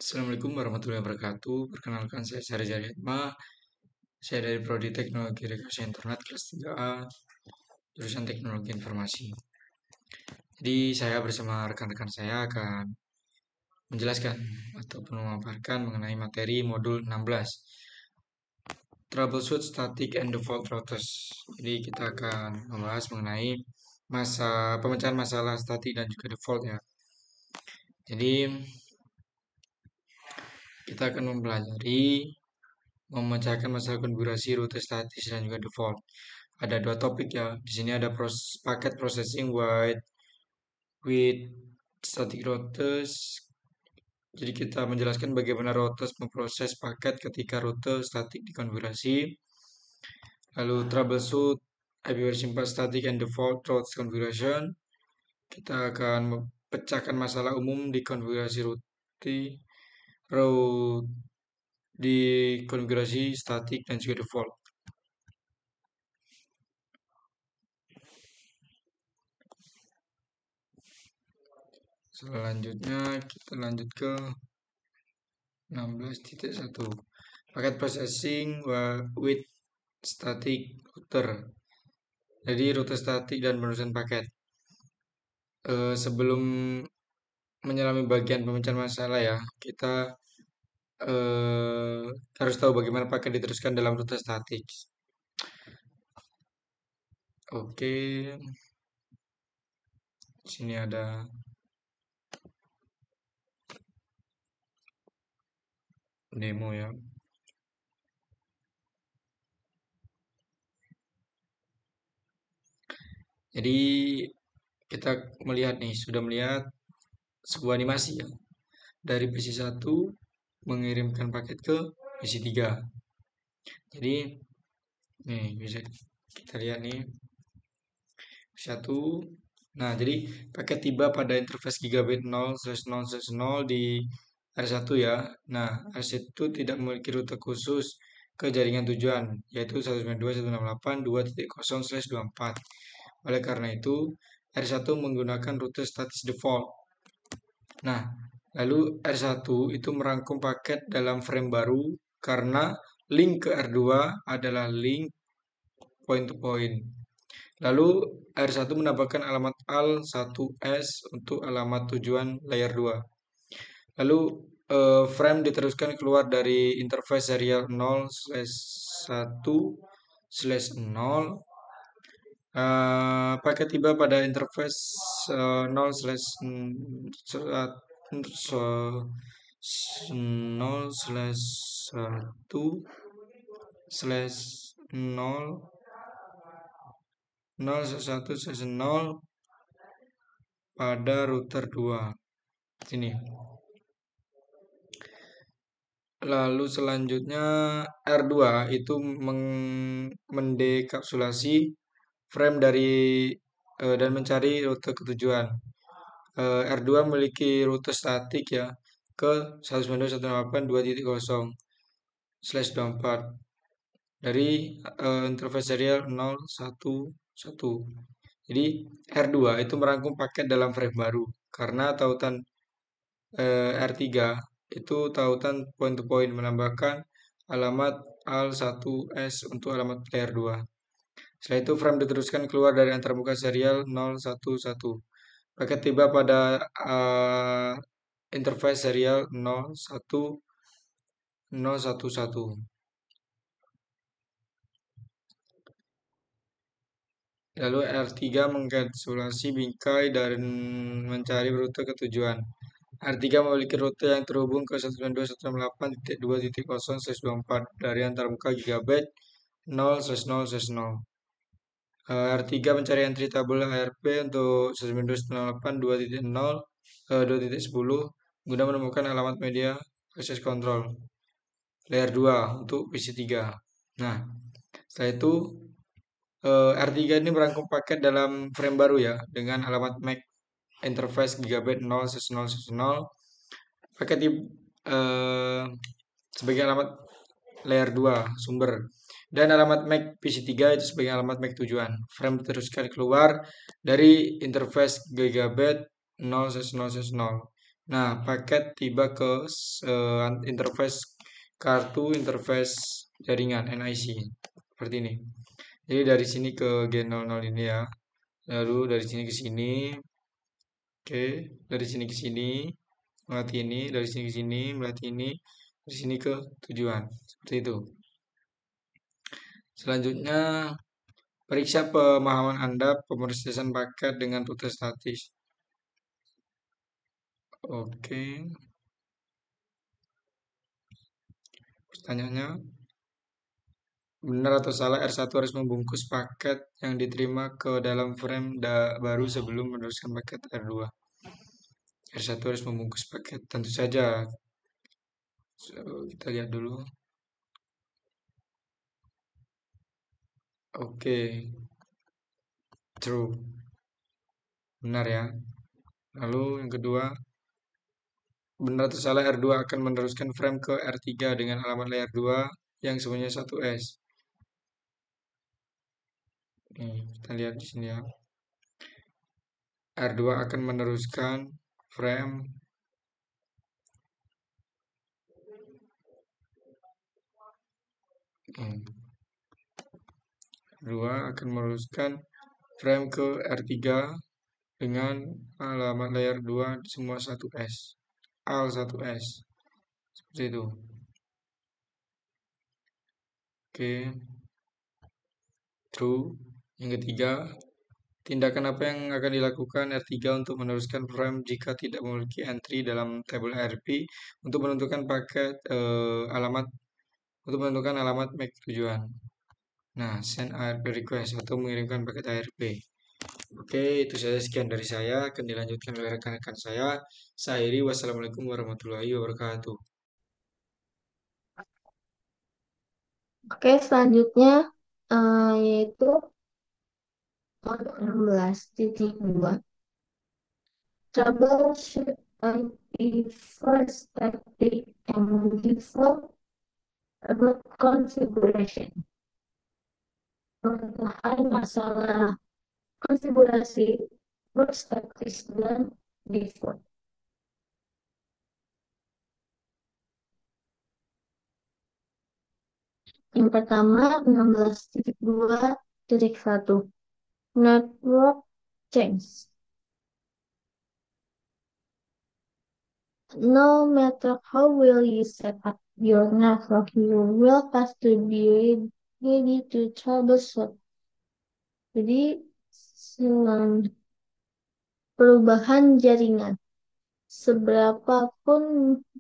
Assalamualaikum warahmatullahi wabarakatuh. Perkenalkan saya Syahri Jariatma. Saya dari Prodi Teknologi Rekayasa Internet kelas 3A, jurusan Teknologi Informasi. Jadi saya bersama rekan-rekan saya akan menjelaskan ataupun memaparkan mengenai materi modul 16. Troubleshoot Static and Default Routers. Jadi kita akan membahas mengenai pemecahan masalah statik dan juga default ya. Jadi kita akan mempelajari memecahkan masalah konfigurasi rute statis dan juga default. Ada dua topik ya. Di sini ada paket processing with static routes. Jadi kita menjelaskan bagaimana routes memproses paket ketika rute statik dikonfigurasi. Lalu troubleshoot IP version static and default routes configuration. Kita akan memecahkan masalah umum di konfigurasi route di konfigurasi statik dan juga default. Selanjutnya kita lanjut ke 16.1 paket processing with static router. Jadi rute statik dan penerusan paket. Sebelum menyelami bagian pemecahan masalah ya, kita harus tahu bagaimana paket diteruskan dalam rute statik. Oke, sini ada demo ya. Jadi kita sudah melihat sebuah animasi ya. Dari PC1 mengirimkan paket ke PC3. Jadi nih bisa kita lihat nih satu. Nah, jadi paket tiba pada interface gigabit 0/0/0 di R1 ya. Nah, R1 tidak memiliki rute khusus ke jaringan tujuan, yaitu 192.168.2.0/24. Oleh karena itu, R1 menggunakan rute statis default. Nah, lalu R1 itu merangkum paket dalam frame baru karena link ke R2 adalah link point to point. Lalu R1 menambahkan alamat AL1S untuk alamat tujuan layer 2. Lalu frame diteruskan keluar dari interface serial 0/1/0. Paket tiba pada interface 0/1/0 pada router 2. Sini. Lalu selanjutnya R2 itu mendekapsulasi frame dari dan mencari rute ketujuan. R2 memiliki rute statik ya ke 192.168.2.0/24 dari interface serial 011. Jadi R2 itu merangkum paket dalam frame baru karena tautan R3 itu tautan point to point menambahkan alamat AL1S untuk alamat player 2. Setelah itu frame diteruskan keluar dari antarmuka serial 011. Paket tiba pada interface serial 01011. Lalu R3 mengkapsulasi bingkai dan mencari rute ketujuan. R3 memiliki rute yang terhubung ke 192.168.2.0/24 dari antarmuka gigabit 0/0/0. R3 mencari entry tabel ARP untuk 192.168.2.0/2.10 guna menemukan alamat media access control layer 2 untuk PC3. Nah, setelah itu R3 ini merangkum paket dalam frame baru ya dengan alamat MAC interface gigabit 0/0/0. Paket sebagai alamat layer 2 sumber dan alamat MAC PC3 itu sebagai alamat MAC tujuan. Frame diteruskan keluar dari interface gigabit 0/0/0. Nah, paket tiba ke interface kartu interface jaringan NIC. Seperti ini. Jadi dari sini ke G00 ini ya. Lalu dari sini ke sini. Oke, dari sini ke sini melatih ini, dari sini ke sini melatih ini, dari sini ke tujuan. Seperti itu. Selanjutnya, periksa pemahaman Anda pemrosesan paket dengan rute statis. Oke, pertanyaannya, benar atau salah R1 harus membungkus paket yang diterima ke dalam frame baru sebelum meneruskan paket R2. R1 harus membungkus paket, tentu saja. So, kita lihat dulu. Oke, true. Benar ya. Lalu yang kedua, benar atau salah R2 akan meneruskan frame ke R3 dengan alamat layer 2 yang semuanya 1S. Nih, kita lihat di sini ya. R2 akan meneruskan frame R2 akan meneruskan frame ke R3 dengan alamat layer 2 semua 1S. Al 1S. Seperti itu. Oke, true. Yang ketiga, tindakan apa yang akan dilakukan R3 untuk meneruskan frame jika tidak memiliki entry dalam tabel ARP untuk menentukan paket alamat untuk menentukan alamat MAC tujuan. Nah, send ARP request atau mengirimkan paket ARP. Oke, itu saja sekian dari saya. Akan dilanjutkan oleh rekan-rekan saya. Saya Iri, wassalamualaikum warahmatullahi wabarakatuh. Oke, selanjutnya yaitu modul 16.2 troubleshoot IP first static and default root configuration. Pengetahuan masalah konfigurasi root static dan default. Yang pertama 16.2.1 network change. No matter how well you set up your network, you will have to be ready to troubleshoot. Jadi, perubahan jaringan. Seberapapun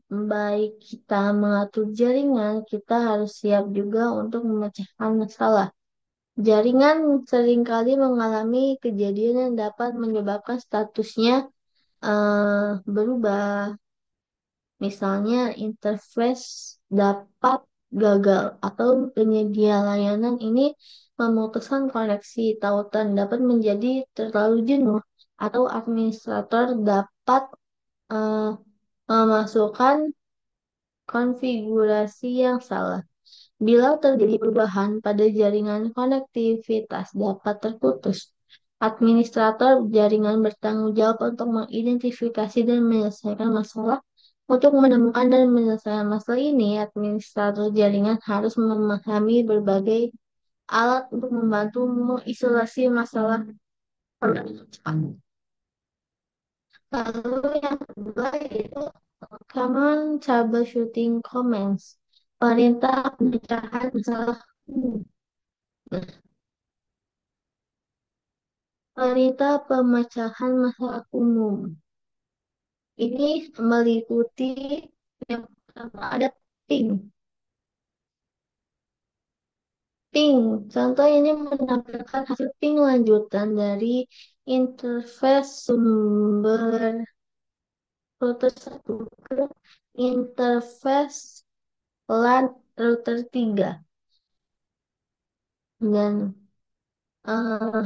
baik kita mengatur jaringan, kita harus siap juga untuk memecahkan masalah. Jaringan seringkali mengalami kejadian yang dapat menyebabkan statusnya berubah. Misalnya, interface dapat gagal atau penyedia layanan ini memutuskan koneksi tautan dapat menjadi terlalu jenuh atau administrator dapat eh, memasukkan konfigurasi yang salah. Bila terjadi perubahan pada jaringan, konektivitas dapat terputus. Administrator jaringan bertanggung jawab untuk mengidentifikasi dan menyelesaikan masalah. Untuk menemukan dan menyelesaikan masalah ini, administrator jaringan harus memahami berbagai alat untuk membantu mengisolasi masalah. Lalu yang kedua yaitu common troubleshooting commands. Perintah pemecahan masalah umum. Nah, perintah pemecahan masalah umum. Ini meliputi yang pertama ada ping. Ping. Contoh ini menampilkan hasil ping lanjutan dari interface sumber router 1 ke interface LAN router 3. Dan eh,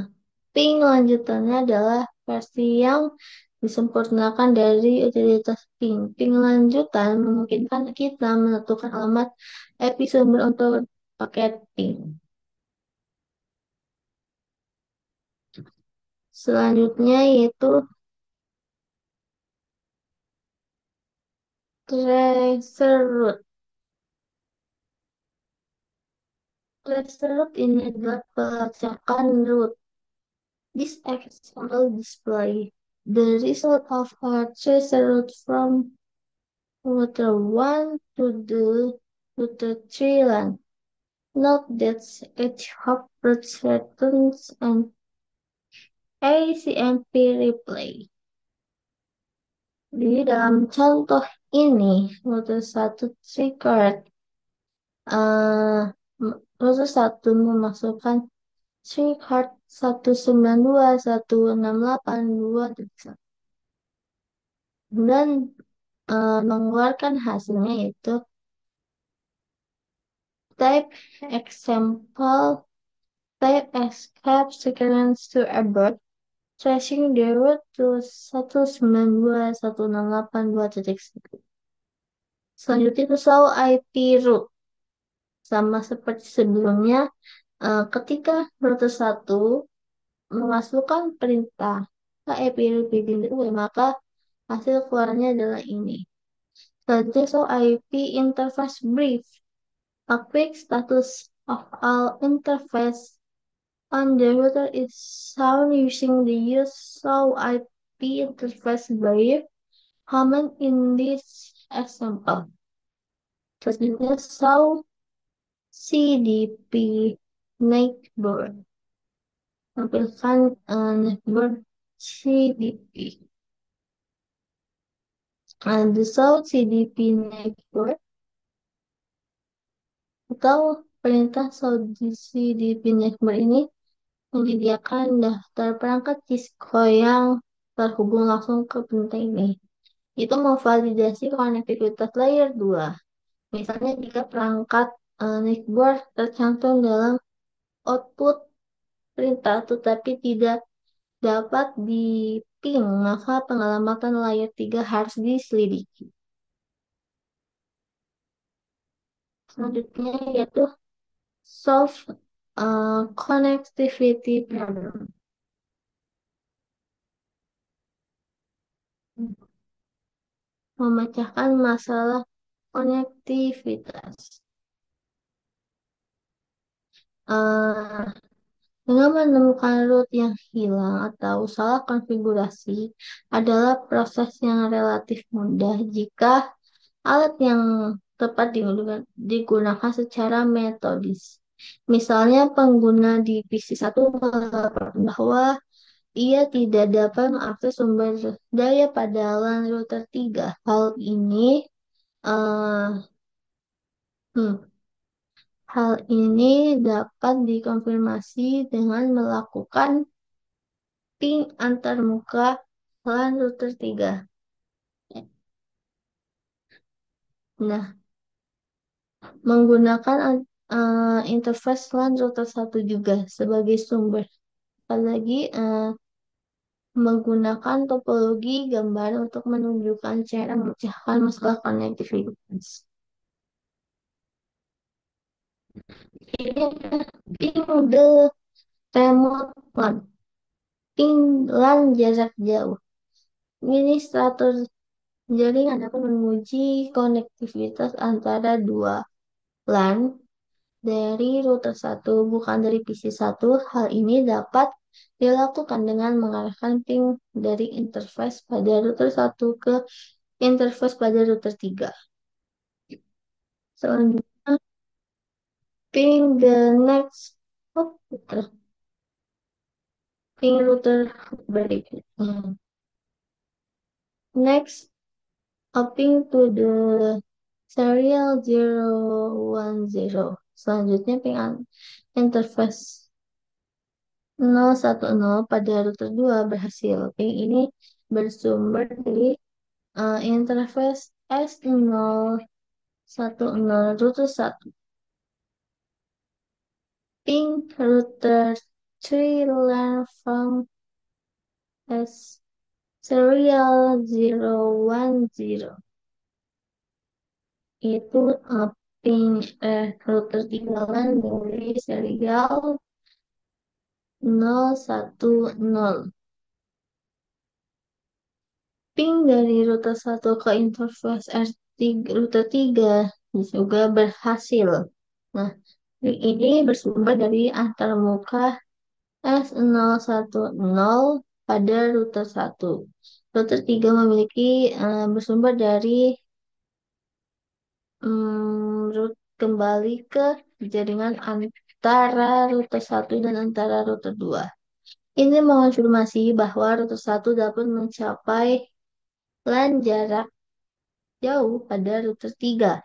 ping lanjutannya adalah versi yang disempurnakan dari utilitas ping. Ping lanjutan memungkinkan kita menentukan alamat epicenter untuk paket ping. Selanjutnya yaitu Traceroute. Traceroute ini adalah pelacakan root. This example display the result of a traceroute from router 1 to the router 3 LAN. Note that each hop returns an ACMP replay. Di dalam contoh ini, router 1 triggered, uh, router 1 memasukkan triggered 192.168.2 dan mengeluarkan hasilnya yaitu type example, type escape sequence to abort, tracing the route to 192.168.2.1. Selanjutnya itu selalu IP route. Sama seperti sebelumnya, ketika router 1 memasukkan perintah ke IP route begin, maka hasil keluarnya adalah ini. Selanjutnya soal IP interface brief. A quick status of all interface on the router is shown using the use show IP interface brief command in this example. Selanjutnya show CDP neighbor. Tampilkan neighbor CDP. The show CDP neighbor atau perintah saudisi di Pinjamer ini menyediakan daftar perangkat Cisco yang terhubung langsung ke perintah ini. Itu memvalidasi konektivitas layer 2. Misalnya jika perangkat network tercantum dalam output perintah tetapi tidak dapat di ping, maka pengelamatan layer 3 harus diselidiki. Selanjutnya yaitu solve connectivity problem. Memecahkan masalah konektivitas. Eh, dengan menemukan root yang hilang atau salah konfigurasi adalah proses yang relatif mudah jika alat yang tepat digunakan secara metodis. Misalnya pengguna di PC1 melaporkan bahwa ia tidak dapat mengakses sumber daya pada LAN router 3. Eh, hmm, hal ini dapat dikonfirmasi dengan melakukan ping antarmuka LAN router 3. Nah, menggunakan interface LAN router 1 juga sebagai sumber. Apalagi menggunakan topologi gambar untuk menunjukkan cara memecahkan masalah konektivitas. Ini ping the remote LAN. Ping LAN jarak jauh. Administrator jaringan dapat menguji konektivitas antara dua LAN dari router 1, bukan dari PC1. Hal ini dapat dilakukan dengan mengarahkan ping dari interface pada router 1 ke interface pada router 3. Selanjutnya, ping the next router. Ping router berikut. Next, ping to the serial 010. Selanjutnya, ping interface 010 pada router 2 berhasil. Ping ini bersumber dari interface S010 router 1. Ping router 3 learn from S serial 010. Itu ping router 3 LAN dari serial 010. Ping dari router 1 ke interface rute 3 juga berhasil. Nah, ini bersumber dari antarmuka S010 pada rute 1. Rute 3 memiliki bersumber dari rute kembali ke jaringan antara rute 1 dan antara rute 2. Ini mengonfirmasi bahwa rute 1 dapat mencapai LAN jarak jauh pada rute 3.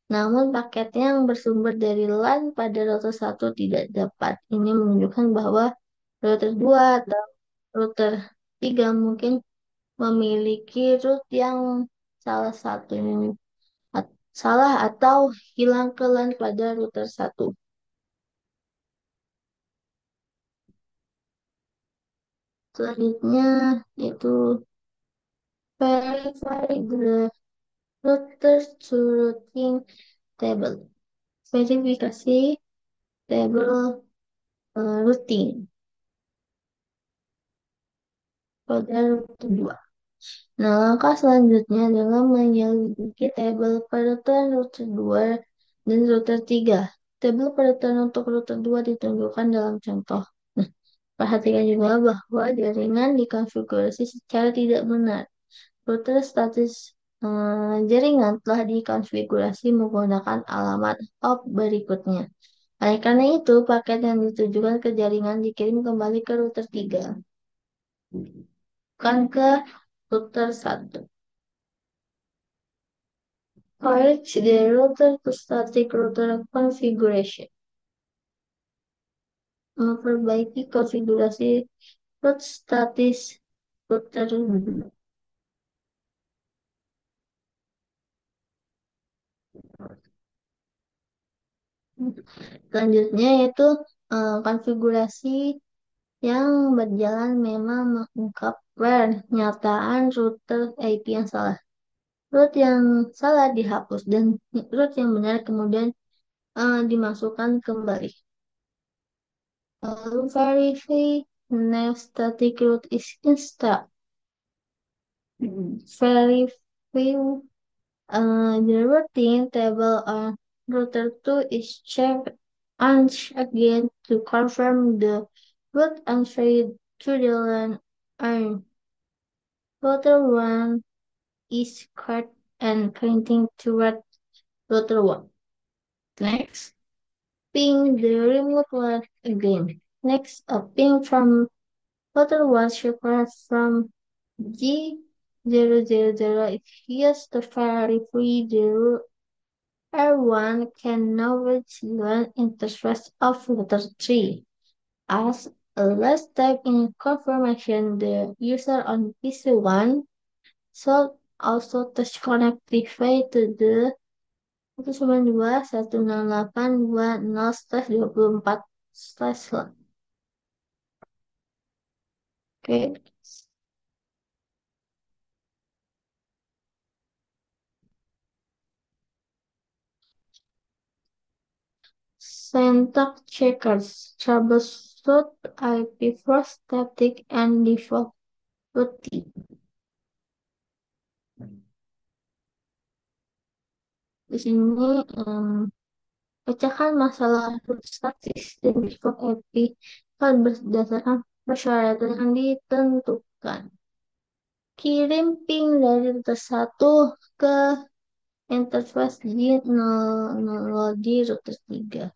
Namun paket yang bersumber dari LAN pada rute 1 tidak dapat. Ini menunjukkan bahwa rute 2 atau rute 3 mungkin memiliki root yang salah satu salah atau hilang ke LAN pada router 1. Selanjutnya itu verify the router to routing table. Verifikasi table routing pada router 2. Nah, langkah selanjutnya adalah menyelidiki tabel perutuan router 2 dan router 3. Tabel perutuan untuk router 2 ditunjukkan dalam contoh. Nah, perhatikan juga bahwa jaringan dikonfigurasi secara tidak benar. Router status jaringan telah dikonfigurasi menggunakan alamat hop berikutnya. Oleh karena itu, paket yang ditujukan ke jaringan dikirim kembali ke router 3, bukan ke router 1. Correct the router to static router configuration. Memperbaiki konfigurasi root status router. Selanjutnya yaitu konfigurasi yang berjalan memang mengungkap pernyataan router IP yang salah. Root yang salah dihapus dan root yang benar kemudian dimasukkan kembali. Lalu verify nav static root is installed. Verify the routing table on router 2 is checked and again to confirm the route entry to the LAN and router 1 is correct and pointing toward router 1. Next, ping the remote LAN again. Next, a ping from router 1 required from G000 is used to verify the route. Everyone can now reach the interface of letter 3. As a last step in confirmation, the user on PC1 should also touch connectivity to the 192.168.20/24/. Oke, syntax checkers troubleshoot IP4 static and default routing. Di sini pecahkan masalah root statis dan default IP berdasarkan persyaratan yang ditentukan. Kirim ping dari router 1 ke interface G00 di router 3.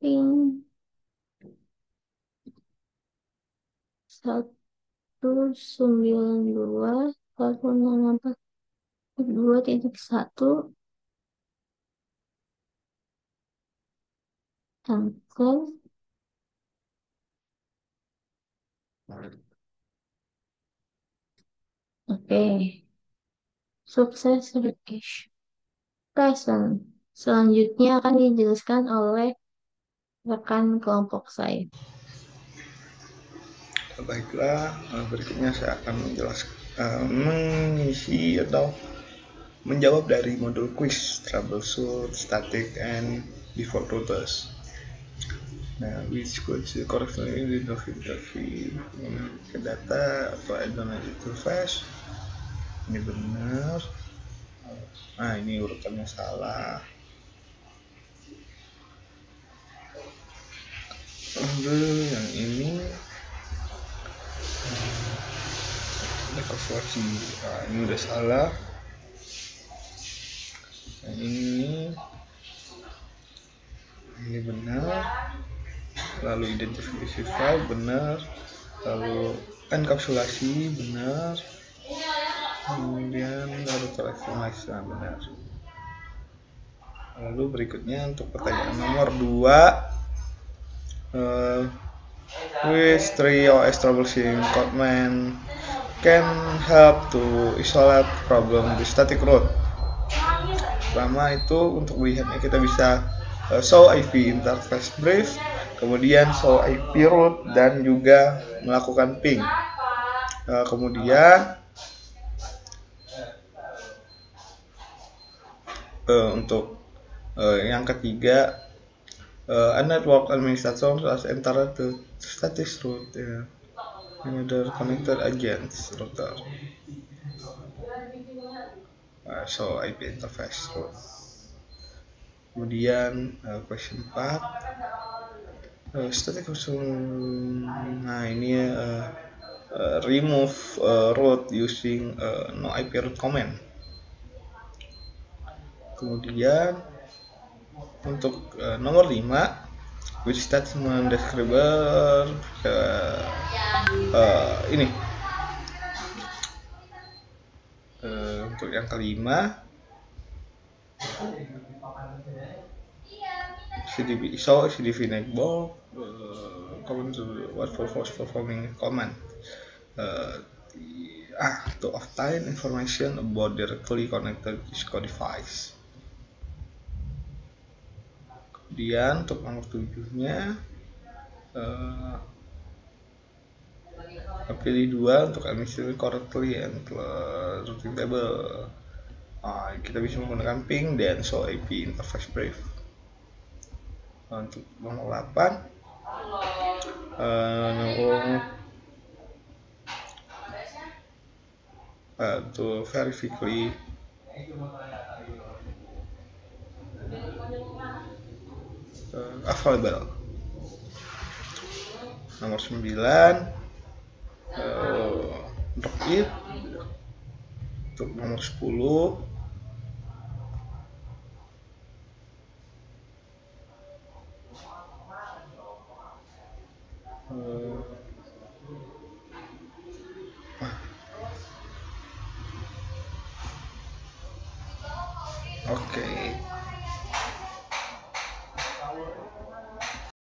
Ping 192.168.2.1 enter. Oke, sukses recache. Present. Selanjutnya akan dijelaskan oleh rekan kelompok saya. Baiklah, berikutnya saya akan mengisi atau menjawab dari modul quiz troubleshoot static and default routers. Nah, which could correctly identify ke data atau addon interface. ini benar. Nah, ini urutannya salah. Lalu yang ini kalkulasi. Nah, ini udah salah. Yang ini benar. Lalu identify benar. Lalu enkapsulasi benar. Kemudian lalu transformasi benar. Lalu berikutnya untuk pertanyaan nomor 2, which three OS troubleshooting command can help to isolate problem di static root? Pertama itu untuk melihatnya kita bisa show IP interface brief, kemudian show IP root, dan juga melakukan ping. Kemudian untuk yang ketiga, a network administrator has entered the static root another connected against router. So IP interface root. Kemudian question 4, static root. Nah, ini remove root using no IP root command. Kemudian untuk nomor 5, which statement describer ini untuk yang kelima, CDB ISO, CDV enable, command to what purpose performing command to obtain information about directly connected Cisco device. Kemudian untuk nomor 7-nya, pilih 2 untuk administer correctly and routing table. Kita bisa menggunakan ping dan show IP interface brief. Untuk nomor 8, to verify available. Nomor 9, drop it. Untuk nomor 10, oke.